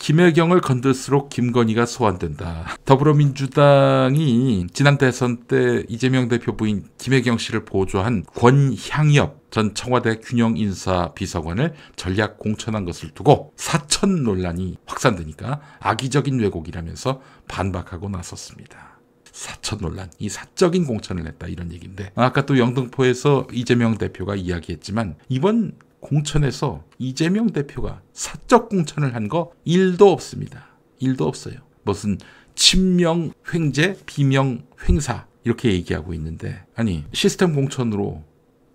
김혜경을 건들수록 김건희가 소환된다. 더불어민주당이 지난 대선 때 이재명 대표 부인 김혜경 씨를 보조한 권향엽 전 청와대 균형인사비서관을 전략 공천한 것을 두고 사천 논란이 확산되니까 악의적인 왜곡이라면서 반박하고 나섰습니다. 사천 논란, 이 사적인 공천을 했다 이런 얘기인데, 아까 또 영등포에서 이재명 대표가 이야기했지만 이번 공천에서 이재명 대표가 사적 공천을 한 거 1도 없습니다. 1도 없어요. 무슨 친명 횡재, 비명 횡사 이렇게 얘기하고 있는데, 아니 시스템 공천으로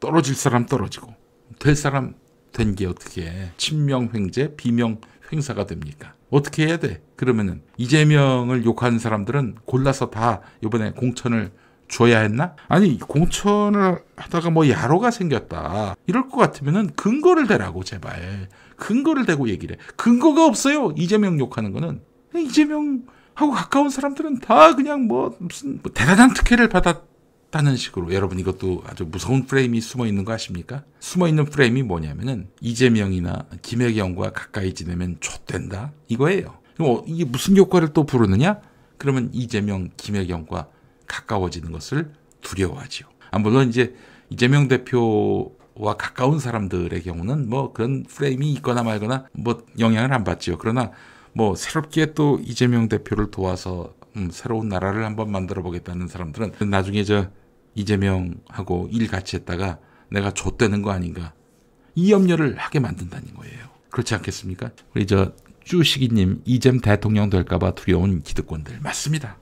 떨어질 사람 떨어지고 될 사람 된 게 어떻게 친명 횡재, 비명 횡사가 됩니까? 어떻게 해야 돼? 그러면은 이재명을 욕하는 사람들은 골라서 다 이번에 공천을 줘야 했나? 아니 공천을 하다가 뭐 야로가 생겼다 이럴 것 같으면은 근거를 대라고, 제발 근거를 대고 얘기를 해. 근거가 없어요. 이재명 욕하는 거는. 이재명하고 가까운 사람들은 다 그냥 뭐 무슨 대단한 특혜를 받았다는 식으로. 여러분 이것도 아주 무서운 프레임이 숨어 있는 거 아십니까? 숨어 있는 프레임이 뭐냐면은 이재명이나 김혜경과 가까이 지내면 좆된다 이거예요. 그럼 이게 무슨 효과를 또 부르느냐? 그러면 이재명, 김혜경과 가까워지는 것을 두려워하지요. 물론 이제 이재명 대표와 가까운 사람들의 경우는 뭐 그런 프레임이 있거나 말거나 뭐 영향을 안 받지요. 그러나 뭐 새롭게 또 이재명 대표를 도와서 새로운 나라를 한번 만들어 보겠다는 사람들은 나중에 저 이재명하고 일 같이 했다가 내가 좆되는 거 아닌가, 이 염려를 하게 만든다는 거예요. 그렇지 않겠습니까? 우리 저 쭈시기님, 이잼 대통령 될까봐 두려운 기득권들. 맞습니다.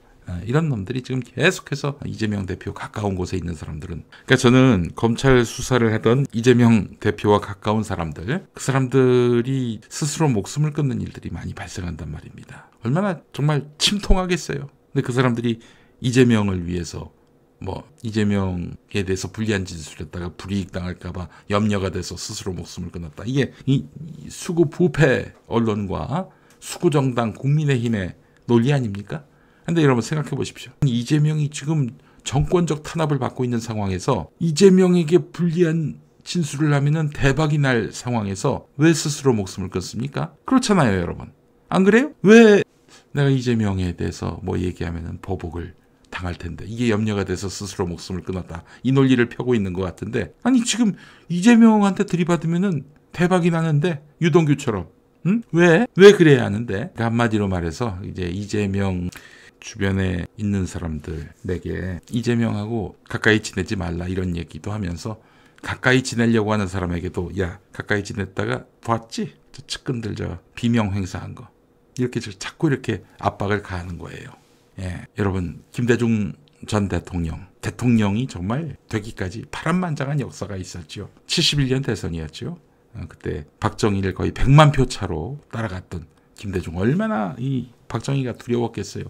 이런 놈들이 지금 계속해서 이재명 대표 가까운 곳에 있는 사람들은, 그러니까 저는 검찰 수사를 하던 이재명 대표와 가까운 사람들, 그 사람들이 스스로 목숨을 끊는 일들이 많이 발생한단 말입니다. 얼마나 정말 침통하겠어요. 근데 그 사람들이 이재명을 위해서 뭐 이재명에 대해서 불리한 짓을 했다가 불이익 당할까봐 염려가 돼서 스스로 목숨을 끊었다. 이게 이 수구 부패 언론과 수구 정당 국민의힘의 논리 아닙니까? 근데 여러분 생각해 보십시오. 이재명이 지금 정권적 탄압을 받고 있는 상황에서 이재명에게 불리한 진술을 하면은 대박이 날 상황에서 왜 스스로 목숨을 끊습니까? 그렇잖아요, 여러분. 안 그래요? 왜 내가 이재명에 대해서 뭐 얘기하면은 보복을 당할 텐데 이게 염려가 돼서 스스로 목숨을 끊었다. 이 논리를 펴고 있는 것 같은데, 아니 지금 이재명한테 들이받으면은 대박이 나는데 유동규처럼. 응? 왜 그래야 하는데? 그러니까 한마디로 말해서 이제 이재명 주변에 있는 사람들에게 이재명하고 가까이 지내지 말라 이런 얘기도 하면서, 가까이 지내려고 하는 사람에게도 야 가까이 지냈다가 봤지? 저 측근들 저 비명 행사한 거, 이렇게 자꾸 이렇게 압박을 가하는 거예요. 예, 여러분 김대중 전 대통령이 정말 되기까지 파란만장한 역사가 있었죠. 71년 대선이었죠. 그때 박정희를 거의 100만 표 차로 따라갔던 김대중, 얼마나 이 박정희가 두려웠겠어요.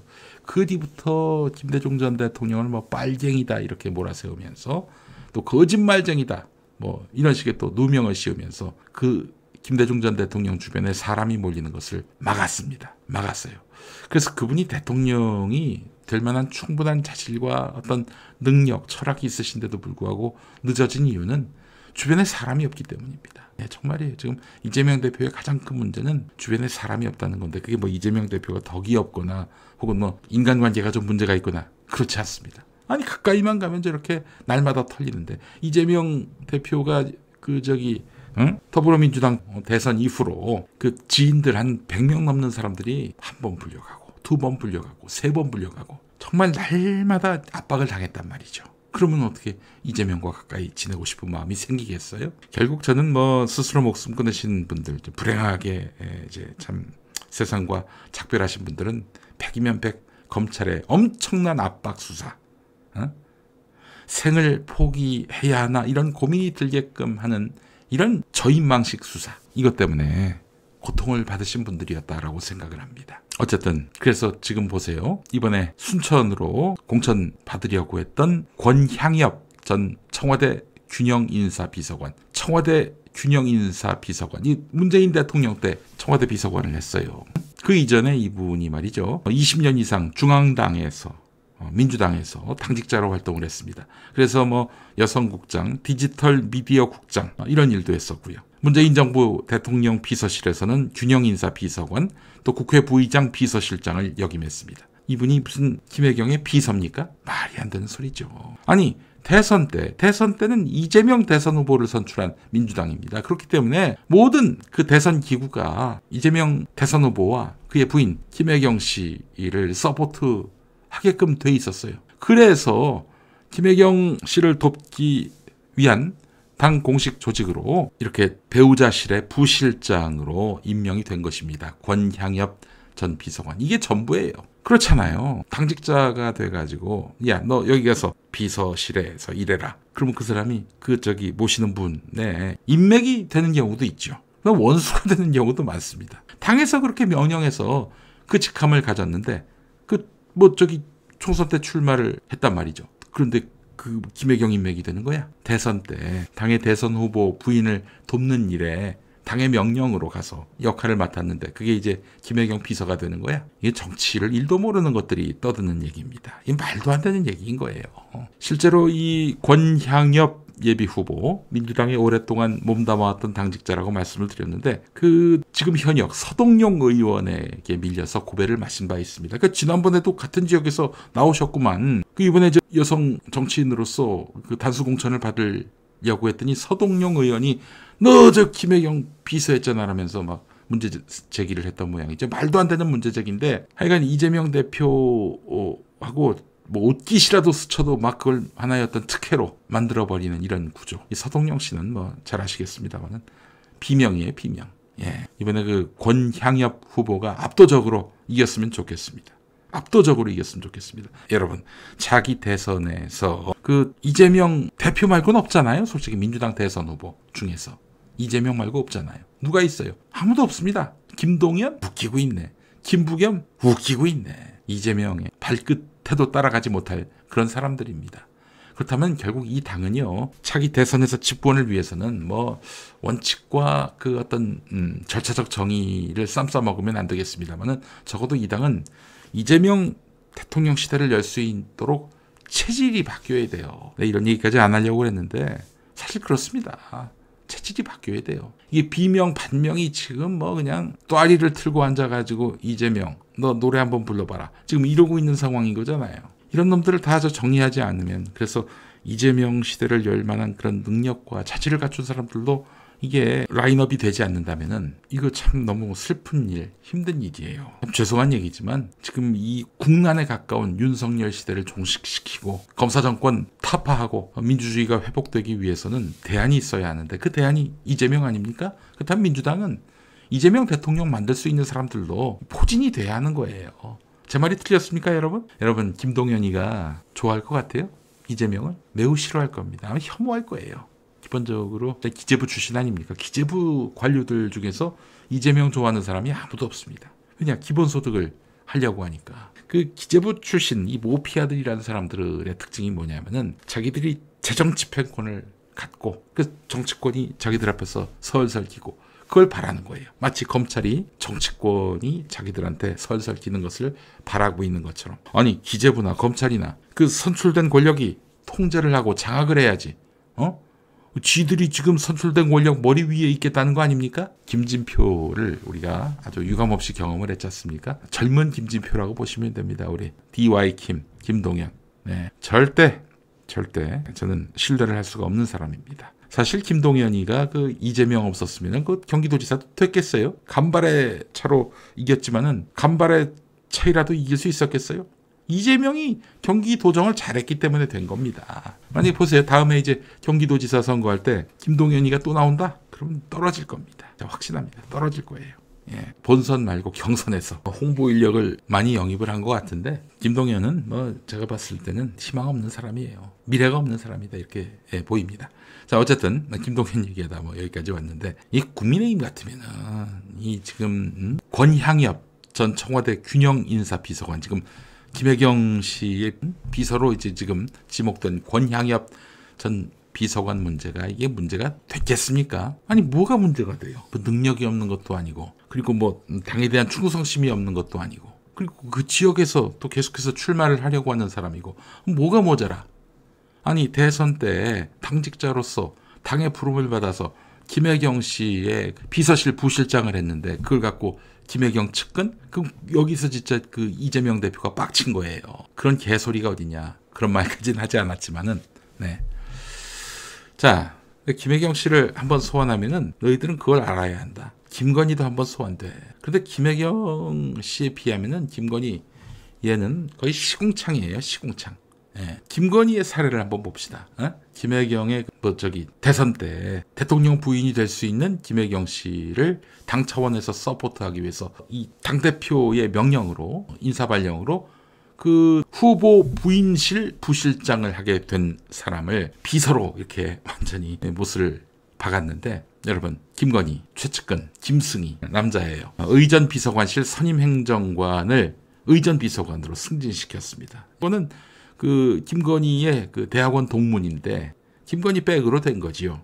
그 뒤부터 김대중 전 대통령을 뭐 빨갱이다 이렇게 몰아세우면서 또 거짓말쟁이다 뭐 이런 식의 또 누명을 씌우면서 그 김대중 전 대통령 주변에 사람이 몰리는 것을 막았어요. 그래서 그분이 대통령이 될 만한 충분한 자질과 어떤 능력, 철학이 있으신데도 불구하고 늦어진 이유는 주변에 사람이 없기 때문입니다. 네, 정말이에요. 지금 이재명 대표의 가장 큰 문제는 주변에 사람이 없다는 건데, 그게 뭐 이재명 대표가 덕이 없거나 혹은 뭐 인간관계가 좀 문제가 있거나 그렇지 않습니다. 아니 가까이만 가면 저렇게 날마다 털리는데, 이재명 대표가 더불어민주당 대선 이후로 그 지인들 한 100명 넘는 사람들이 한 번 불려가고 2번 불려가고 3번 불려가고 정말 날마다 압박을 당했단 말이죠. 그러면 어떻게 이재명과 가까이 지내고 싶은 마음이 생기겠어요? 결국 저는 뭐 스스로 목숨 끊으신 분들, 불행하게 이제 참 세상과 작별하신 분들은 100이면 100 검찰의 엄청난 압박 수사, 생을 포기해야 하나 이런 고민이 들게끔 하는 이런 저인망식 수사, 이것 때문에 고통을 받으신 분들이었다라고 생각을 합니다. 어쨌든 그래서 지금 보세요. 이번에 순천으로 공천 받으려고 했던 권향엽 전 청와대 균형인사비서관, 이 문재인 대통령 때 청와대 비서관을 했어요. 그 이전에 이분이 말이죠, 20년 이상 중앙당에서 민주당에서 당직자로 활동을 했습니다. 그래서 뭐 여성국장, 디지털 미디어 국장 이런 일도 했었고요. 문재인 정부 대통령 비서실에서는 균형인사 비서관, 또 국회 부의장 비서실장을 역임했습니다. 이분이 무슨 김혜경의 비서입니까? 말이 안 되는 소리죠. 아니 대선 때는 이재명 대선 후보를 선출한 민주당입니다. 그렇기 때문에 모든 그 대선 기구가 이재명 대선 후보와 그의 부인 김혜경 씨를 서포트 하게끔 돼 있었어요. 그래서 김혜경 씨를 돕기 위한 당 공식 조직으로 이렇게 배우자실의 부실장으로 임명이 된 것입니다. 권향엽 전 비서관. 이게 전부예요. 그렇잖아요. 당직자가 돼가지고 야, 너 여기 가서 비서실에서 일해라. 그러면 그 사람이 모시는 분의 인맥이 되는 경우도 있죠. 원수가 되는 경우도 많습니다. 당에서 그렇게 명령해서 그 직함을 가졌는데 총선 때 출마를 했단 말이죠. 그런데 그 김혜경 인맥이 되는 거야. 대선 때 당의 대선 후보 부인을 돕는 일에 당의 명령으로 가서 역할을 맡았는데 그게 이제 김혜경 비서가 되는 거야. 이게 정치를 1도 모르는 것들이 떠드는 얘기입니다. 이 말도 안 되는 얘기인 거예요. 실제로 이 권향엽 예비후보, 민주당에 오랫동안 몸담아왔던 당직자라고 말씀을 드렸는데 지금 현역 서동용 의원에게 밀려서 고배를 마신 바 있습니다. 그러니까 지난번에도 같은 지역에서 나오셨구만. 이번에 여성 정치인으로서 단수 공천을 받으려고 했더니 서동용 의원이 너 김혜경 비서했잖아 라면서 막 문제 제기를 했던 모양이죠. 말도 안 되는 문제 제기인데 하여간 이재명 대표하고 옷깃이라도 스쳐도 막 그걸 하나의 어떤 특혜로 만들어버리는 이런 구조. 이 서동영 씨는 잘 아시겠습니다만은 비명이에요, 비명. 예. 이번에 권향엽 후보가 압도적으로 이겼으면 좋겠습니다. 여러분, 자기 대선에서 이재명 대표 말고는 없잖아요. 솔직히 민주당 대선 후보 중에서. 이재명 말고 없잖아요. 누가 있어요? 아무도 없습니다. 김동연? 웃기고 있네. 김부겸? 웃기고 있네. 이재명의 발끝에도 따라가지 못할 그런 사람들입니다. 그렇다면 결국 이 당은요, 차기 대선에서 집권을 위해서는 원칙과 어떤 절차적 정의를 쌈싸 먹으면 안 되겠습니다만은 적어도 이 당은 이재명 대통령 시대를 열 수 있도록 체질이 바뀌어야 돼요. 네, 이런 얘기까지 안 하려고 했는데 사실 그렇습니다. 체질이 바뀌어야 돼요. 이게 비명 반명이 지금 그냥 또아리를 틀고 앉아가지고 이재명 너 노래 한번 불러봐라. 지금 이러고 있는 상황인 거잖아요. 이런 놈들을 다 정리하지 않으면, 그래서 이재명 시대를 열 만한 그런 능력과 자질을 갖춘 사람들도 이게 라인업이 되지 않는다면은 이거 참 너무 슬픈 일, 힘든 일이에요. 죄송한 얘기지만 지금 이 국난에 가까운 윤석열 시대를 종식시키고 검사 정권 타파하고 민주주의가 회복되기 위해서는 대안이 있어야 하는데 그 대안이 이재명 아닙니까? 그렇다면 민주당은 이재명 대통령 만들 수 있는 사람들도 포진이 돼야 하는 거예요. 제 말이 틀렸습니까, 여러분? 여러분, 김동연이가 좋아할 것 같아요? 이재명을? 매우 싫어할 겁니다. 아마 혐오할 거예요. 기본적으로 기재부 출신 아닙니까? 기재부 관료들 중에서 이재명 좋아하는 사람이 아무도 없습니다. 왜냐? 기본소득을 하려고 하니까. 기재부 출신 이 모피아들이라는 사람들의 특징이 뭐냐면은 자기들이 재정집행권을 갖고 정치권이 자기들 앞에서 설설기고 그걸 바라는 거예요. 마치 검찰이 정치권이 자기들한테 설설기는 것을 바라고 있는 것처럼. 아니 기재부나 검찰이나 선출된 권력이 통제를 하고 장악을 해야지. 쥐들이 지금 선출된 권력 머리 위에 있겠다는 거 아닙니까? 김진표를 우리가 아주 유감없이 경험을 했지 않습니까? 젊은 김진표라고 보시면 됩니다. 우리 DY 김동연. 네, 절대 저는 신뢰를 할 수가 없는 사람입니다. 사실 김동연이가 이재명 없었으면 경기도지사도 됐겠어요? 간발의 차로 이겼지만은 간발의 차이라도 이길 수 있었겠어요? 이재명이 경기도정을 잘했기 때문에 된 겁니다. 만약에 보세요. 다음에 이제 경기도지사 선거할 때 김동연이가 또 나온다? 그럼 떨어질 겁니다. 확신합니다. 떨어질 거예요. 예, 본선 말고 경선에서 홍보 인력을 많이 영입을 한 것 같은데 김동연은 제가 봤을 때는 희망 없는 사람이에요. 미래가 없는 사람이다 이렇게 보입니다. 자, 어쨌든 김동연 얘기하다 여기까지 왔는데 이 국민의힘 같으면은 이 지금 권향엽 전 청와대 균형인사비서관 지금 김혜경 씨의 비서로 이제 지금 지목된 권향엽 전 비서관 문제가 이게 문제가 됐겠습니까? 아니 뭐가 문제가 돼요? 능력이 없는 것도 아니고 그리고 당에 대한 충성심이 없는 것도 아니고 그리고 그 지역에서 또 계속해서 출마를 하려고 하는 사람이고 뭐가 모자라. 아니 대선 때 당직자로서 당의 부름을 받아서 김혜경 씨의 비서실 부실장을 했는데 그걸 갖고 김혜경 측근? 그럼 여기서 진짜 그 이재명 대표가 빡친 거예요. 그런 개소리가 어디냐. 그런 말까지는 하지 않았지만은 네. 자, 김혜경 씨를 한번 소환하면은 너희들은 그걸 알아야 한다. 김건희도 한번 소환돼. 그런데 김혜경 씨에 비하면은 김건희 얘는 거의 시궁창이에요. 시궁창. 예. 김건희의 사례를 한번 봅시다. 김혜경의 대선 때 대통령 부인이 될 수 있는 김혜경 씨를 당 차원에서 서포트하기 위해서 이 당대표의 명령으로 인사발령으로 그 후보 부인실 부실장을 하게 된 사람을 비서로 이렇게 완전히 못을 박았는데 여러분 김건희, 최측근, 김승희 남자예요. 의전비서관실 선임행정관을 의전비서관으로 승진시켰습니다. 이거는 그 김건희의 그 대학원 동문인데 김건희 백으로 된 거지요.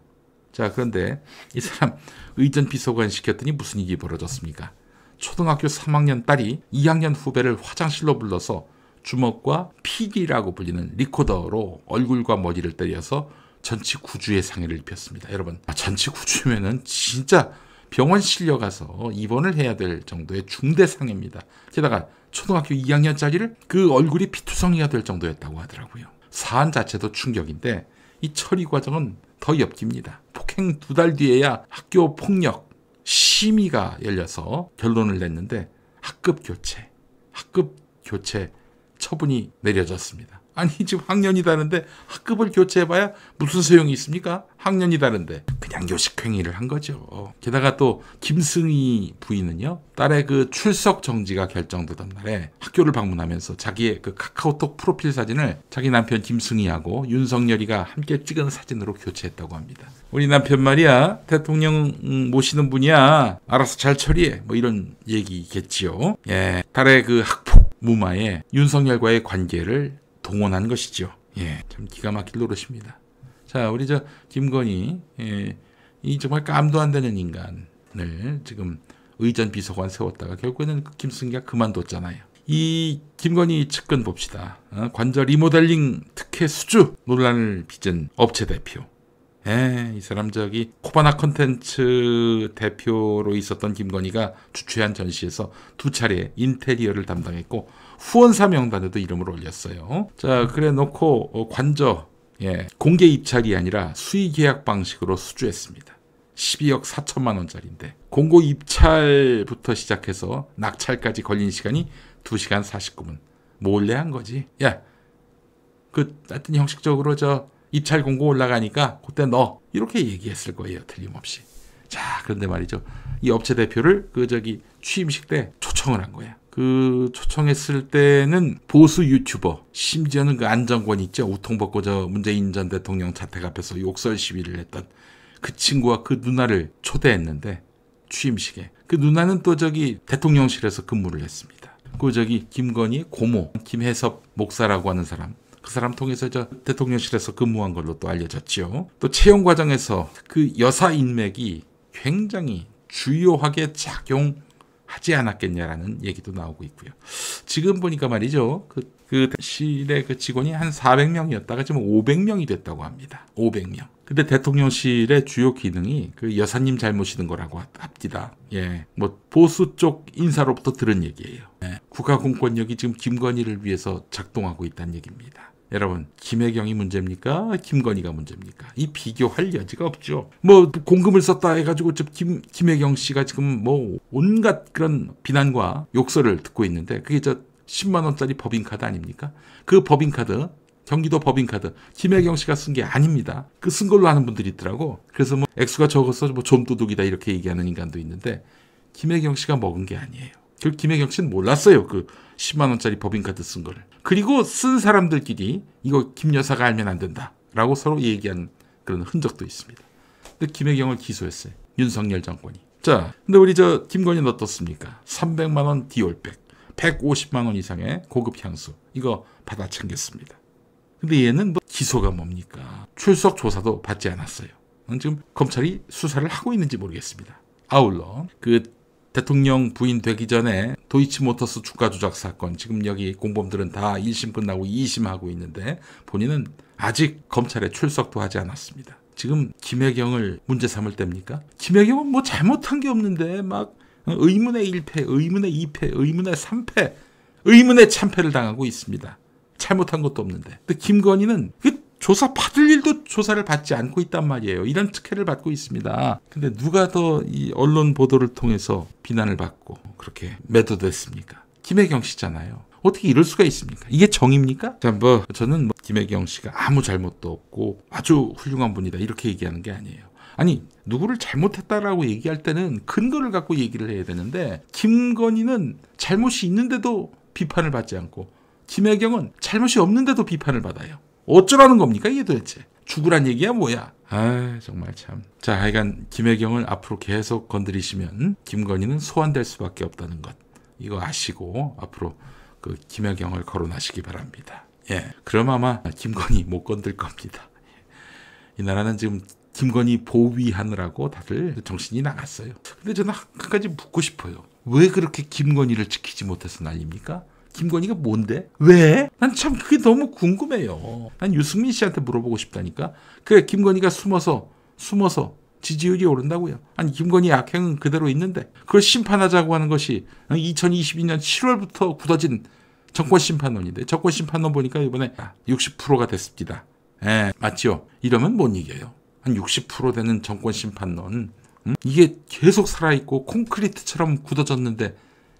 자, 그런데 이 사람 의전비서관 시켰더니 무슨 일이 벌어졌습니까? 초등학교 3학년 딸이 2학년 후배를 화장실로 불러서 주먹과 PD라고 불리는 리코더로 얼굴과 머리를 때려서 전치 9주의 상해를 입혔습니다. 여러분, 전치 9주면은 진짜 병원 실려가서 입원을 해야 될 정도의 중대 상해입니다. 게다가 초등학교 2학년짜리를 그 얼굴이 피투성이가 될 정도였다고 하더라고요. 사안 자체도 충격인데 이 처리 과정은 더 엽깁니다. 폭행 2달 뒤에야 학교 폭력 심의가 열려서 결론을 냈는데 학급 교체 처분이 내려졌습니다. 아니 지금 학년이 다른데 학급을 교체해봐야 무슨 소용이 있습니까? 학년이 다른데 그냥 요식행위를 한 거죠. 게다가 또 김승희 부인은요, 딸의 그 출석 정지가 결정되던 날에 학교를 방문하면서 자기의 그 카카오톡 프로필 사진을 자기 남편 김승희하고 윤석열이가 함께 찍은 사진으로 교체했다고 합니다. 우리 남편 말이야 대통령 모시는 분이야, 알아서 잘 처리해, 뭐 이런 얘기겠지요. 예, 딸의 그 학폭 무마에 윤석열과의 관계를 동원한 것이죠. 예, 참 기가 막힐 노릇입니다. 자, 우리 저 김건희, 이 정말 깜도 안 되는 인간을 지금 의전 비서관 세웠다가 결국에는 김승기가 그만뒀잖아요. 이 김건희 측근 봅시다. 관절 리모델링 특혜 수주 논란을 빚은 업체 대표. 이 사람 저기 코바나 컨텐츠 대표로 있었던 김건희가 주최한 전시에서 2차례 인테리어를 담당했고 후원사 명단에도 이름을 올렸어요. 자, 그래 놓고 관저 공개 입찰이 아니라 수의 계약 방식으로 수주했습니다. 12억 4천만 원짜리인데 공고 입찰부터 시작해서 낙찰까지 걸린 시간이 2시간 49분. 몰래 한 거지. 야, 하여튼 형식적으로 입찰 공고 올라가니까 그때 너 이렇게 얘기했을 거예요. 틀림없이. 자, 그런데 말이죠. 이 업체 대표를 취임식 때 초청을 한 거야. 그 초청했을 때는 보수 유튜버, 심지어는 그 안정권 있죠. 우통 벗고 문재인 전 대통령 자택 앞에서 욕설 시위를 했던 그 친구와 그 누나를 초대했는데 취임식에 그 누나는 또 대통령실에서 근무를 했습니다. 김건희 고모 김혜섭 목사라고 하는 사람, 그 사람 통해서 대통령실에서 근무한 걸로 또 알려졌지요. 또 채용 과정에서 그 여사 인맥이 굉장히 주요하게 작용하지 않았겠냐라는 얘기도 나오고 있고요. 지금 보니까 말이죠. 그 실의 그 직원이 한 400명이었다가 지금 500명이 됐다고 합니다. 500명. 근데 대통령실의 주요 기능이 그 여사님 잘못이든 거라고 합니다. 예, 뭐 보수 쪽 인사로부터 들은 얘기예요. 예, 국가 공권력이 지금 김건희를 위해서 작동하고 있다는 얘기입니다. 여러분, 김혜경이 문제입니까? 김건희가 문제입니까? 이 비교할 여지가 없죠. 뭐 공금을 썼다 해가지고 김혜경 씨가 지금 뭐 온갖 그런 비난과 욕설을 듣고 있는데 그게 10만 원짜리 법인카드 아닙니까? 그 법인카드, 경기도 법인카드 김혜경 씨가 쓴 게 아닙니다. 그 쓴 걸로 아는 분들이 있더라고. 그래서 뭐 액수가 적어서 뭐 좀도둑이다 이렇게 얘기하는 인간도 있는데 김혜경 씨가 먹은 게 아니에요. 결국 김혜경 씨는 몰랐어요. 그 10만 원짜리 법인카드 쓴 거를. 그리고 쓴 사람들끼리 이거 김 여사가 알면 안 된다라고 서로 얘기한 그런 흔적도 있습니다. 근데 김혜경을 기소했어요. 윤석열 정권이. 자, 근데 우리 김건희는 어떻습니까? 300만 원 디올백, 150만 원 이상의 고급 향수 이거 받아 챙겼습니다. 근데 얘는 뭐 기소가 뭡니까? 출석 조사도 받지 않았어요. 지금 검찰이 수사를 하고 있는지 모르겠습니다. 아울러 그 대통령 부인 되기 전에 도이치모터스 주가 조작 사건, 지금 여기 공범들은 다 1심 끝나고 2심 하고 있는데 본인은 아직 검찰에 출석도 하지 않았습니다. 지금 김혜경을 문제 삼을 때입니까? 김혜경은 뭐 잘못한 게 없는데 막 의문의 1패, 의문의 2패, 의문의 3패, 의문의 참패를 당하고 있습니다. 잘못한 것도 없는데. 근데 김건희는 조사 받을 일도 조사를 받지 않고 있단 말이에요. 이런 특혜를 받고 있습니다. 근데 누가 더 이 언론 보도를 통해서 비난을 받고 그렇게 매도됐습니까? 김혜경 씨잖아요. 어떻게 이럴 수가 있습니까? 이게 정입니까? 자, 저는 김혜경 씨가 아무 잘못도 없고 아주 훌륭한 분이다 이렇게 얘기하는 게 아니에요. 아니, 누구를 잘못했다라고 얘기할 때는 근거를 갖고 얘기를 해야 되는데 김건희는 잘못이 있는데도 비판을 받지 않고 김혜경은 잘못이 없는데도 비판을 받아요. 어쩌라는 겁니까 이게 도대체? 죽으란 얘기야 뭐야? 아, 정말 참. 자, 하여간 김혜경을 앞으로 계속 건드리시면 김건희는 소환될 수밖에 없다는 것, 이거 아시고 앞으로 그 김혜경을 거론하시기 바랍니다. 예, 그럼 아마 김건희 못 건들 겁니다. 이 나라는 지금 김건희 보위하느라고 다들 정신이 나갔어요. 근데 저는 한 가지 묻고 싶어요. 왜 그렇게 김건희를 지키지 못해서 난립니까? 김건희가 뭔데? 왜? 난 참 그게 너무 궁금해요. 난 유승민 씨한테 물어보고 싶다니까. 그래, 김건희가 숨어서 지지율이 오른다고요. 아니, 김건희 악행은 그대로 있는데 그걸 심판하자고 하는 것이 2022년 7월부터 굳어진 정권심판론인데, 정권심판론 보니까 이번에 60%가 됐습니다. 예, 맞죠? 이러면 못 이겨요. 한 60% 되는 정권심판론, 이게 계속 살아있고 콘크리트처럼 굳어졌는데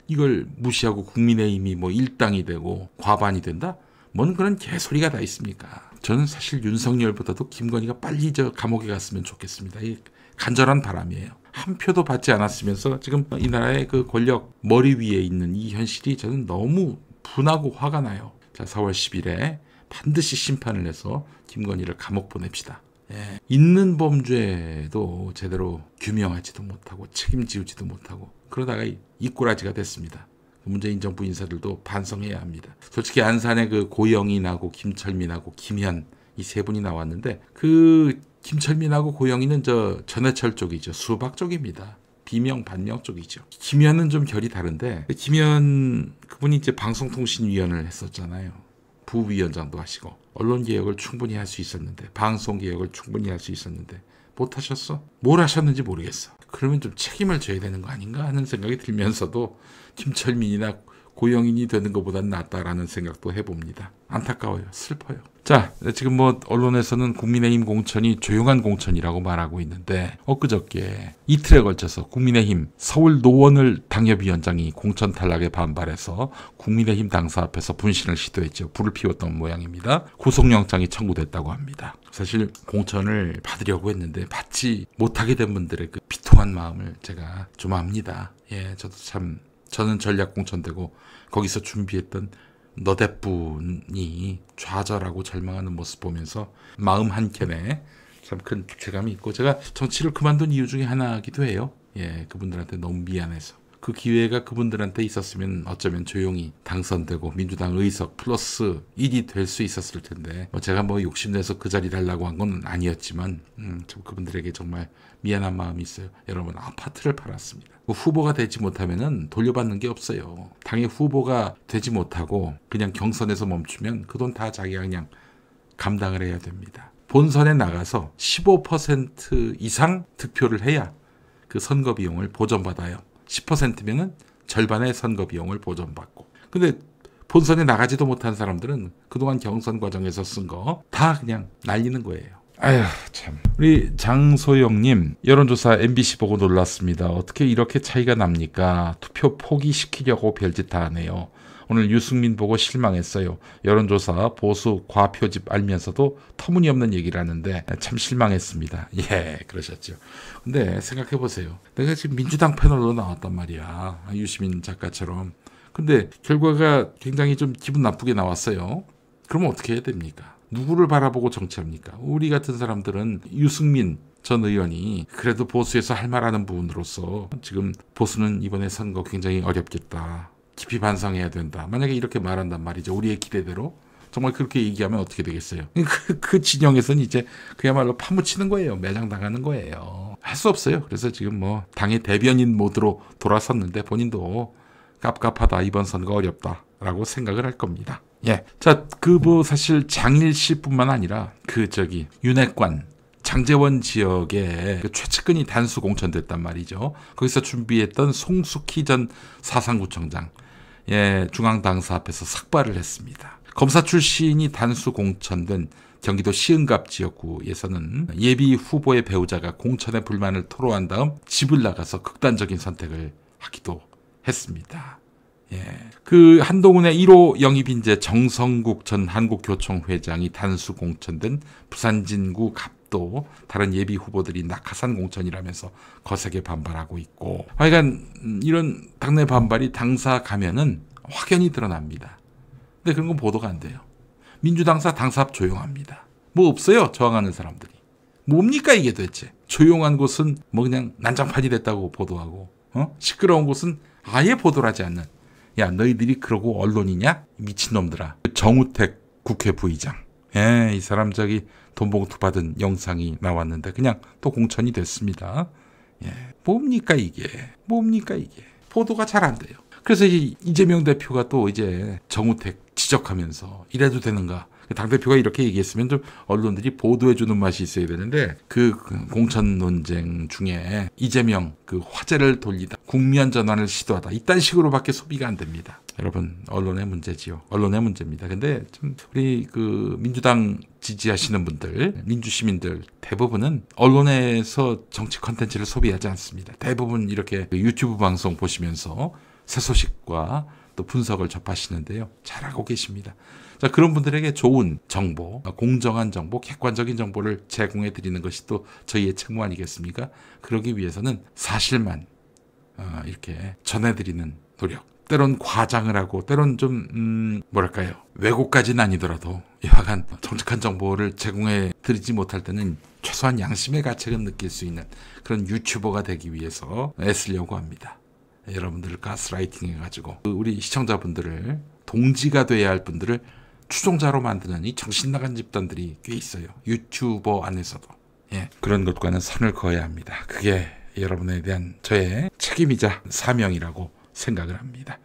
이걸 무시하고 국민의힘이 뭐 일당이 되고 과반이 된다? 뭔 그런 개소리가 다 있습니까? 저는 사실 윤석열보다도 김건희가 빨리 저 감옥에 갔으면 좋겠습니다. 이 간절한 바람이에요. 한 표도 받지 않았으면서 지금 이 나라의 그 권력 머리 위에 있는 이 현실이 저는 너무 분하고 화가 나요. 자, 4월 10일에 반드시 심판을 해서 김건희를 감옥 보냅시다. 예. 있는 범죄도 제대로 규명하지도 못하고 책임지우지도 못하고 그러다가 이꼬라지가 됐습니다. 문재인 정부 인사들도 반성해야 합니다. 솔직히 안산에 그 고영인하고 김철민하고 김현 이 세 분이 나왔는데 그 김철민하고 고영인은 저 전해철 쪽이죠. 수박 쪽입니다. 비명 반명 쪽이죠. 김현은 좀 결이 다른데 김현 그분이 이제 방송통신위원을 했었잖아요. 부위원장도 하시고 언론개혁을 충분히 할 수 있었는데 방송개혁을 충분히 할 수 있었는데 못하셨어? 뭘 하셨는지 모르겠어. 그러면 좀 책임을 져야 되는 거 아닌가 하는 생각이 들면서도 김철민이나 고영인이 되는 것보단 낫다라는 생각도 해봅니다. 안타까워요. 슬퍼요. 자, 지금 뭐 언론에서는 국민의힘 공천이 조용한 공천이라고 말하고 있는데 엊그저께 이틀에 걸쳐서 국민의힘 서울 노원을 당협위원장이 공천 탈락에 반발해서 국민의힘 당사 앞에서 분신을 시도했죠. 불을 피웠던 모양입니다. 구속영장이 청구됐다고 합니다. 사실 공천을 받으려고 했는데 받지 못하게 된 분들의 그 비통한 마음을 제가 좀 압니다. 예, 저는 전략 공천되고 거기서 준비했던 너댓분이 좌절하고 절망하는 모습 보면서 마음 한켠에 참 큰 부채감이 있고 제가 정치를 그만둔 이유 중에 하나이기도 해요. 예, 그분들한테 너무 미안해서. 그 기회가 그분들한테 있었으면 어쩌면 조용히 당선되고 민주당 의석 플러스 1이 될 수 있었을 텐데 제가 뭐 욕심내서 그 자리 달라고 한 건 아니었지만 참 그분들에게 정말 미안한 마음이 있어요. 여러분, 아파트를 팔았습니다. 후보가 되지 못하면은 돌려받는 게 없어요. 당의 후보가 되지 못하고 그냥 경선에서 멈추면 그 돈 다 자기가 그냥 감당을 해야 됩니다. 본선에 나가서 15% 이상 득표를 해야 그 선거 비용을 보전받아요. 10%면은 절반의 선거 비용을 보전받고. 근데 본선에 나가지도 못한 사람들은 그동안 경선 과정에서 쓴 거 다 그냥 날리는 거예요. 아휴, 참. 우리 장소영님, 여론조사 MBC 보고 놀랐습니다. 어떻게 이렇게 차이가 납니까? 투표 포기시키려고 별짓 다 하네요. 오늘 유승민 보고 실망했어요. 여론조사 보수 과표집 알면서도 터무니없는 얘기를 하는데 참 실망했습니다. 예, 그러셨죠. 근데 생각해보세요. 내가 지금 민주당 패널로 나왔단 말이야. 유시민 작가처럼. 근데 결과가 굉장히 좀 기분 나쁘게 나왔어요. 그러면 어떻게 해야 됩니까? 누구를 바라보고 정치합니까? 우리 같은 사람들은 유승민 전 의원이 그래도 보수에서 할 말하는 부분으로서 지금 보수는 이번에 선거 굉장히 어렵겠다. 깊이 반성해야 된다. 만약에 이렇게 말한단 말이죠. 우리의 기대대로. 정말 그렇게 얘기하면 어떻게 되겠어요? 그 진영에서는 이제 그야말로 파묻히는 거예요. 매장당하는 거예요. 할 수 없어요. 그래서 지금 뭐 당의 대변인 모드로 돌아섰는데 본인도 깝깝하다, 이번 선거 어렵다라고 생각을 할 겁니다. 예. 자, 그 뭐 사실 장일시뿐만 아니라 윤핵관 장제원 지역에 그 최측근이 단수 공천됐단 말이죠. 거기서 준비했던 송숙희 전 사상구청장, 예, 중앙당사 앞에서 삭발을 했습니다. 검사 출신이 단수 공천된 경기도 시흥갑 지역구에서는 예비 후보의 배우자가 공천에 불만을 토로한 다음 집을 나가서 극단적인 선택을 하기도 했습니다. 예. 그 한동훈의 1호 영입인재 정성국 전 한국교총회장이 단수 공천된 부산진구 갑도 다른 예비 후보들이 낙하산 공천이라면서 거세게 반발하고 있고, 하여간 이런 당내 반발이 당사 가면은 확연히 드러납니다. 근데 그런 건 보도가 안 돼요. 민주당사 당사 앞 조용합니다. 뭐 없어요, 저항하는 사람들이. 뭡니까 이게 도대체. 조용한 곳은 뭐 그냥 난장판이 됐다고 보도하고, 시끄러운 곳은 아예 보도를 하지 않는. 야, 너희들이 그러고 언론이냐? 미친놈들아. 정우택 국회 부의장. 예, 이 사람 돈봉투 받은 영상이 나왔는데 그냥 또 공천이 됐습니다. 예, 뭡니까 이게. 보도가 잘 안 돼요. 그래서 이재명 대표가 또 이제 정우택 지적하면서 이래도 되는가. 당대표가 이렇게 얘기했으면 좀 언론들이 보도해주는 맛이 있어야 되는데, 그 공천 논쟁 중에 이재명 그 화제를 돌리다, 국면 전환을 시도하다, 이딴 식으로밖에 소비가 안 됩니다. 여러분, 언론의 문제지요. 언론의 문제입니다. 근데 좀 우리 그 민주당 지지하시는 분들, 민주시민들 대부분은 언론에서 정치 컨텐츠를 소비하지 않습니다. 대부분 이렇게 유튜브 방송 보시면서 새 소식과 또 분석을 접하시는데요. 잘하고 계십니다. 자, 그런 분들에게 좋은 정보, 공정한 정보, 객관적인 정보를 제공해 드리는 것이 또 저희의 책무 아니겠습니까? 그러기 위해서는 사실만 이렇게 전해드리는 노력. 때론 과장을 하고, 때론 좀 왜곡까지는 아니더라도 여하간 정직한 정보를 제공해 드리지 못할 때는 최소한 양심의 가책은 느낄 수 있는 그런 유튜버가 되기 위해서 애쓰려고 합니다. 여러분들을 가스라이팅 해가지고 우리 시청자분들을, 동지가 돼야 할 분들을 추종자로 만드는 이 정신나간 집단들이 꽤 있어요. 유튜버 안에서도. 예, 그런 것과는 선을 그어야 합니다. 그게 여러분에 대한 저의 책임이자 사명이라고 생각을 합니다.